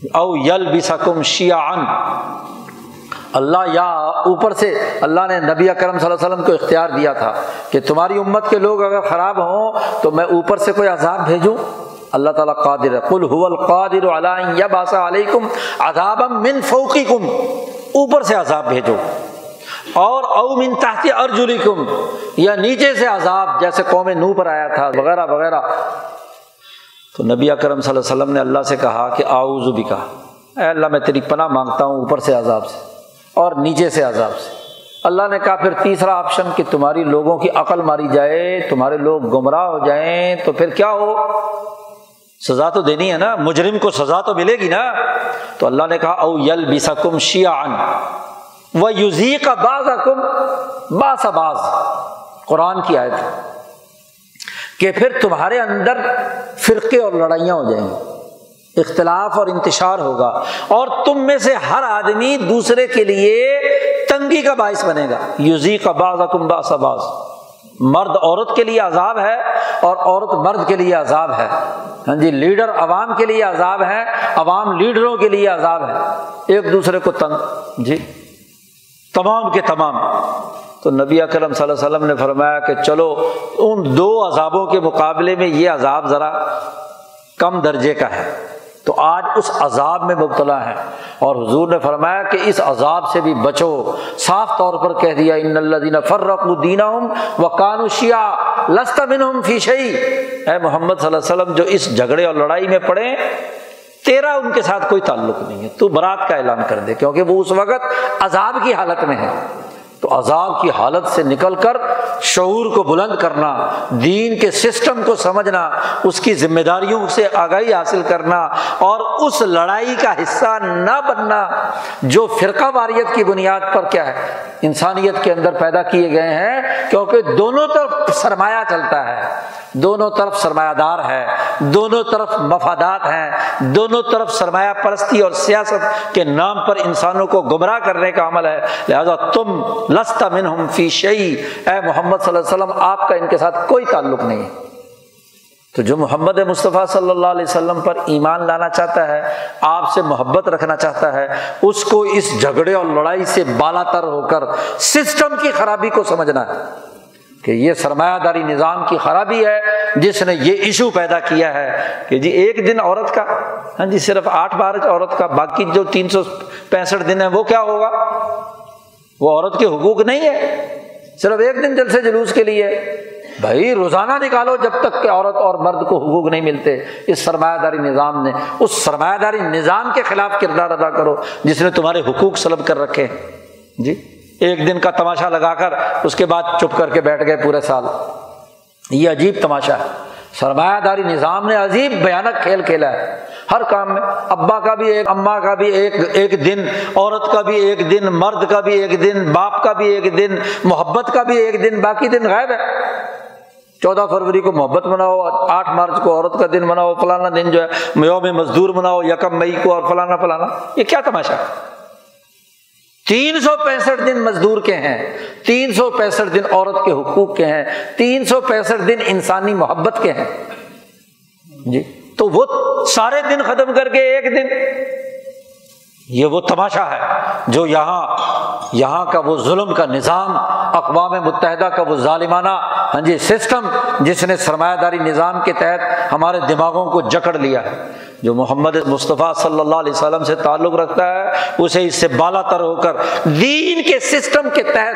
او یلبسکم شیعا، اللہ یا اوپر سے اللہ نے نبی اکرم صلی اللہ علیہ وسلم کو اختیار دیا تھا کہ تمہاری امت کے لوگ اگر خراب ہوں تو میں اوپر سے کوئی عذاب بھیجوں؟ اللہ تعالیٰ قادر ہے، قل هو القادر علی ان یبعث علیکم عذابا من فوقکم، اوپر سے عذاب بھیجو، اور او من تحت ارجلکم، یا نیچے سے عذاب جیسے قوم نوح پر آیا تھا وغیرہ وغیرہ۔ تو نبی اکرم صلی اللہ علیہ وسلم نے اللہ سے کہا کہ اعوذ بک، اے اللہ میں تیری پناہ مانگتا ہوں اوپر سے عذاب سے اور نیچے سے عذاب سے۔ اللہ نے کہا پھر تیسرا آپشن کہ تمہاری لوگوں کی عقل ماری جائے، تمہارے لوگ گمراہ ہو جائیں تو پھر کیا ہو؟ سزا تو دینی ہے نا، مجرم کو سزا تو ملے گی نا۔ تو اللہ نے کہا او یلبسکم شیعا ویذیق بعضکم باس بعض، قرآن کی آیت ہے کہ پھر تمہارے اندر فرقے اور لڑائیاں ہو جائیں گی، اختلاف اور انتشار ہوگا، اور تم میں سے ہر آدمی دوسرے کے لیے تنگی کا باعث بنے گا۔ یذیق بعضکم باس بعض، مرد عورت کے لیے عذاب ہے اور عورت مرد کے لیے عذاب ہے، ہاں جی، لیڈر عوام کے لیے عذاب ہے، عوام لیڈروں کے لیے عذاب ہے، ایک دوسرے کو تنگ، جی تمام کے تمام۔ تو نبی اکرم صلی اللہ علیہ وسلم نے فرمایا کہ چلو ان دو عذابوں کے مقابلے میں یہ عذاب ذرا کم درجے کا ہے، تو آج اس عذاب میں مبتلا ہے، اور حضور نے فرمایا کہ اس عذاب سے بھی بچو، صاف طور پر کہہ دیا ان الذین فرقوا دینہم وکانوا شیعا لست منہم فی شیء، اے محمد صلی اللہ علیہ وسلم جو اس جھگڑے اور لڑائی میں پڑے تیرا ان کے ساتھ کوئی تعلق نہیں ہے، تو برات کا اعلان کر دے، کیونکہ وہ اس وقت عذاب کی حالت میں ہے۔ تو عذاب کی حالت سے نکل کر شعور کو بلند کرنا، دین کے سسٹم کو سمجھنا، اس کی ذمہ داریوں سے آگاہی حاصل کرنا، اور اس لڑائی کا حصہ نہ بننا جو فرقہ واریت کی بنیاد پر کیا ہے انسانیت کے اندر پیدا کیے گئے ہیں، کیونکہ دونوں طرف سرمایہ چلتا ہے، دونوں طرف سرمایہ دار ہے، دونوں طرف مفادات ہیں، دونوں طرف سرمایہ پرستی اور سیاست کے نام پر انسانوں کو گمراہ کرنے کا عمل ہے۔ لہذا تم لست منہم فی شیء، اے محمد صلی اللہ علیہ وسلم آپ کا ان کے ساتھ کوئی تعلق نہیں ہے۔ تو جو محمد مصطفیٰ صلی اللہ علیہ وسلم پر ایمان لانا چاہتا ہے، آپ سے محبت رکھنا چاہتا ہے، اس کو اس جھگڑے اور لڑائی سے بالا تر ہو کر سسٹم کی خرابی کو سمجھنا ہے کہ یہ سرمایہ داری نظام کی خرابی ہے جس نے یہ ایشو پیدا کیا ہے کہ جی ایک دن عورت کا، ہاں جی صرف 8 مارچ عورت کا، باقی جو 365 دن ہے وہ کیا ہوگا؟ وہ عورت کے حقوق نہیں ہے، صرف ایک دن جلسے جلوس کے لیے۔ بھائی روزانہ نکالو جب تک کہ عورت اور مرد کو حقوق نہیں ملتے۔ اس سرمایہ داری نظام نے، اس سرمایہ داری نظام کے خلاف کردار ادا کرو جس نے تمہارے حقوق سلب کر رکھے ہیں۔ جی ایک دن کا تماشا لگا کر اس کے بعد چپ کر کے بیٹھ گئے پورے سال، یہ عجیب تماشا ہے۔ سرمایہ داری نظام نے عجیب بھیانک کھیل کھیلا ہے ہر کام میں، ابا کا بھی ایک، اماں کا بھی ایک دن، عورت کا بھی ایک دن، مرد کا بھی ایک دن، باپ کا بھی ایک دن، محبت کا بھی ایک دن، باقی دن غائب ہے۔ 14 فروری کو محبت مناؤ، 8 مارچ کو عورت کا دن مناؤ، فلانا دن جو ہے یوم مزدور مناؤ، 1 مئی کو، اور فلانا فلانا، یہ کیا تماشا ہے؟ 365 دن مزدور کے ہیں، 365 دن عورت کے حقوق کے ہیں، 365 دن انسانی محبت کے ہیں۔ جی تو وہ سارے دن ختم کر کے ایک دن، یہ وہ تماشا ہے جو یہاں کا وہ ظلم کا نظام، اقوام متحدہ کا وہ ظالمانہ ہاں جی سسٹم جس نے سرمایہ داری نظام کے تحت ہمارے دماغوں کو جکڑ لیا ہے۔ جو محمد مصطفیٰ صلی اللہ علیہ وسلم سے تعلق رکھتا ہے اسے اس سے بالا تر ہو کر دین کے سسٹم کے تحت،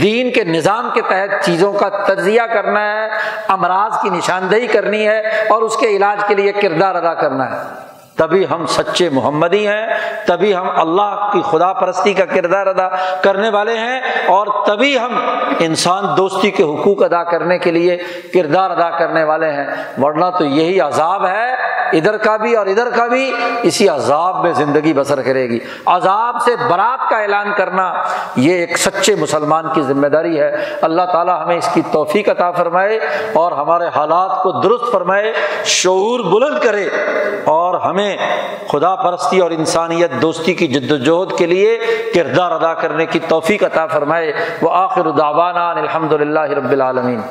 دین کے نظام کے تحت چیزوں کا تجزیہ کرنا ہے، امراض کی نشاندہی کرنی ہے اور اس کے علاج کے لیے کردار ادا کرنا ہے۔ تبھی ہم سچے محمدی ہیں، تبھی ہم اللہ کی خدا پرستی کا کردار ادا کرنے والے ہیں، اور تبھی ہم انسان دوستی کے حقوق ادا کرنے کے لیے کردار ادا کرنے والے ہیں۔ ورنہ تو یہی عذاب ہے، ادھر کا بھی اور ادھر کا بھی اسی عذاب میں زندگی بسر کرے گی۔ عذاب سے برات کا اعلان کرنا یہ ایک سچے مسلمان کی ذمہ داری ہے۔ اللہ تعالی ہمیں اس کی توفیق عطا فرمائے اور ہمارے حالات کو درست فرمائے، شعور بلند کرے، اور ہمیں خدا پرستی اور انسانیت دوستی کی جدوجہد کے لیے کردار ادا کرنے کی توفیق عطا فرمائے۔ وآخر دعوانا الحمد للہ رب العالمین۔